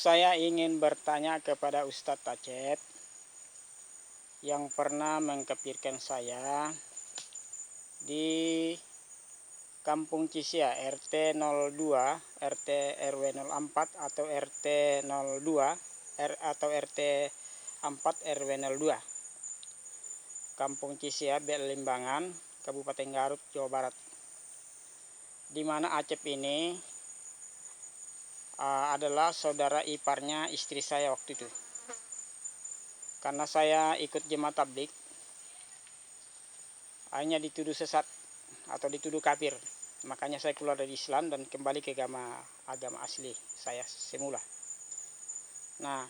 Saya ingin bertanya kepada Ustadz Acep yang pernah mengkafirkan saya di Kampung Cisia RT 02, RT RW 04 atau RT 02 atau RT 4 RW 02. Kampung Cisia, Belimbangan, Kabupaten Garut, Jawa Barat. Di mana Acep ini adalah saudara iparnya istri saya waktu itu. Karena saya ikut jemaat tabligh, hanya dituduh sesat atau dituduh kafir. Makanya saya keluar dari Islam dan kembali ke agama asli saya semula. Nah,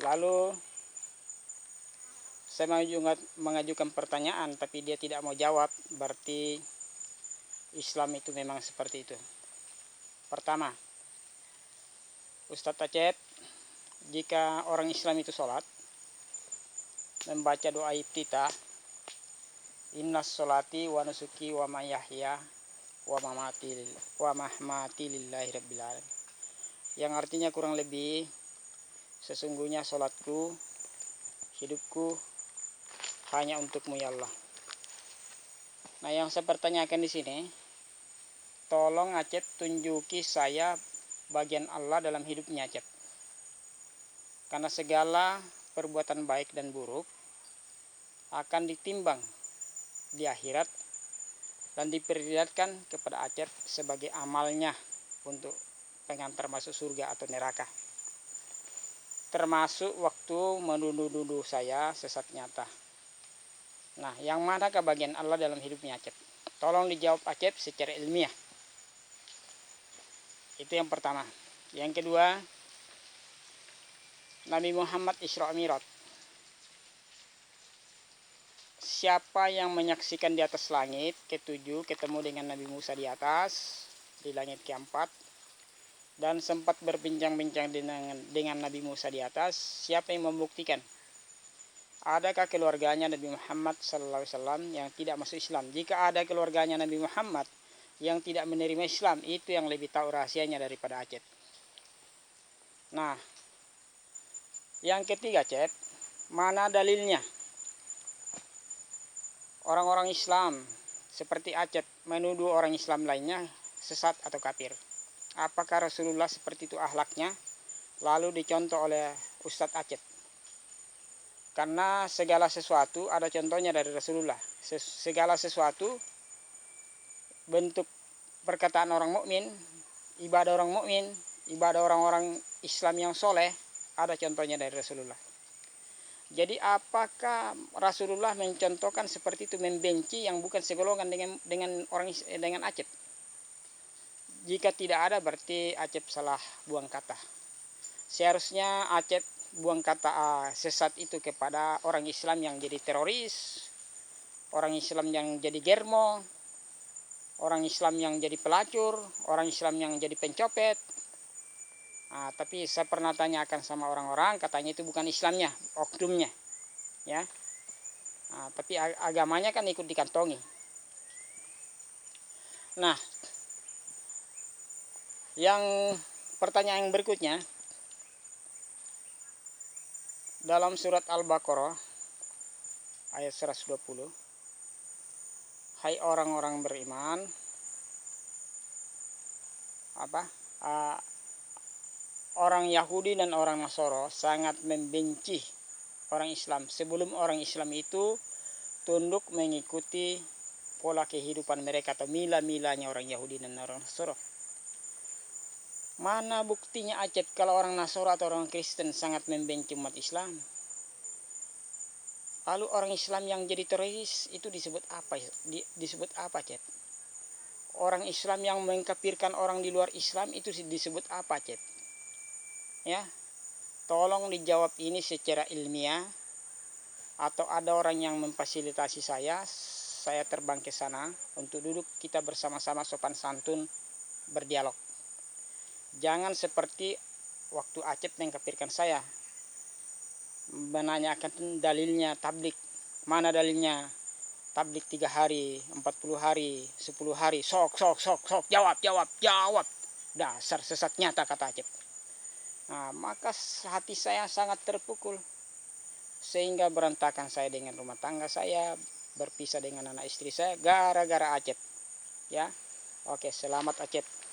lalu saya mengajukan pertanyaan, tapi dia tidak mau jawab. Berarti Islam itu memang seperti itu. Pertama, Ustadz Acep, jika orang Islam itu sholat, membaca doa iftitah, innas sholati wa nusuki wa mayahya wa mahmati lillahi rabbil alamin, yang artinya kurang lebih, sesungguhnya sholatku, hidupku hanya untukmu ya Allah. Nah, yang saya pertanyakan di sini, tolong Acep tunjuki saya bagian Allah dalam hidupnya Acep. Karena segala perbuatan baik dan buruk akan ditimbang di akhirat dan diperlihatkan kepada Acep sebagai amalnya untuk pengantar masuk surga atau neraka. Termasuk waktu menuduh-nuduh saya sesat nyata. Nah, yang manakah bagian Allah dalam hidupnya Acep? Tolong dijawab Acep secara ilmiah. Itu yang pertama. Yang kedua, Nabi Muhammad Isra Mi'raj. Siapa yang menyaksikan di atas langit ketujuh ketemu dengan Nabi Musa di atas, di langit keempat, dan sempat berbincang-bincang dengan Nabi Musa di atas, siapa yang membuktikan? Adakah keluarganya Nabi Muhammad SAW yang tidak masuk Islam? Jika ada keluarganya Nabi Muhammad yang tidak menerima Islam, itu yang lebih tahu rahasianya daripada Acep. Nah, yang ketiga Acep, mana dalilnya? Orang-orang Islam seperti Acep menuduh orang Islam lainnya sesat atau kafir. Apakah Rasulullah seperti itu akhlaknya? Lalu dicontoh oleh Ustadz Acep. Karena segala sesuatu ada contohnya dari Rasulullah. Segala sesuatu bentuk perkataan orang mukmin, ibadah orang mukmin, ibadah orang-orang Islam yang soleh, ada contohnya dari Rasulullah. Jadi apakah Rasulullah mencontohkan seperti itu, membenci yang bukan segolongan dengan Acep? Jika tidak ada, berarti Acep salah buang kata. Seharusnya Acep buang kata sesat itu kepada orang Islam yang jadi teroris, orang Islam yang jadi germo, orang Islam yang jadi pelacur, orang Islam yang jadi pencopet. Nah, tapi saya pernah tanyakan sama orang-orang, katanya itu bukan Islamnya, oknumnya, ya. Nah, tapi agamanya kan ikut dikantongi. Nah, yang pertanyaan yang berikutnya, dalam surat Al-Baqarah ayat 120, hai orang-orang beriman, orang Yahudi dan orang Nasoro sangat membenci orang Islam sebelum orang Islam itu tunduk mengikuti pola kehidupan mereka atau mila-milanya orang Yahudi dan orang Nasoro. Mana buktinya Acep kalau orang Nasoro atau orang Kristen sangat membenci umat Islam? Lalu orang Islam yang jadi teroris itu disebut apa? Disebut apa Acep? Orang Islam yang mengkafirkan orang di luar Islam itu disebut apa Acep? Ya, tolong dijawab ini secara ilmiah, atau ada orang yang memfasilitasi saya terbang ke sana untuk duduk kita bersama-sama sopan santun berdialog. Jangan seperti waktu Acep mengkafirkan saya, menanyakan dalilnya tablik. Mana dalilnya tablik 3 hari, 40 hari, 10 hari, sok, jawab. dasar sesat nyata, kata Acep. Nah, maka hati saya sangat terpukul, sehingga berantakan saya dengan rumah tangga saya, berpisah dengan anak istri saya gara-gara Acep. Ya, oke, selamat Acep.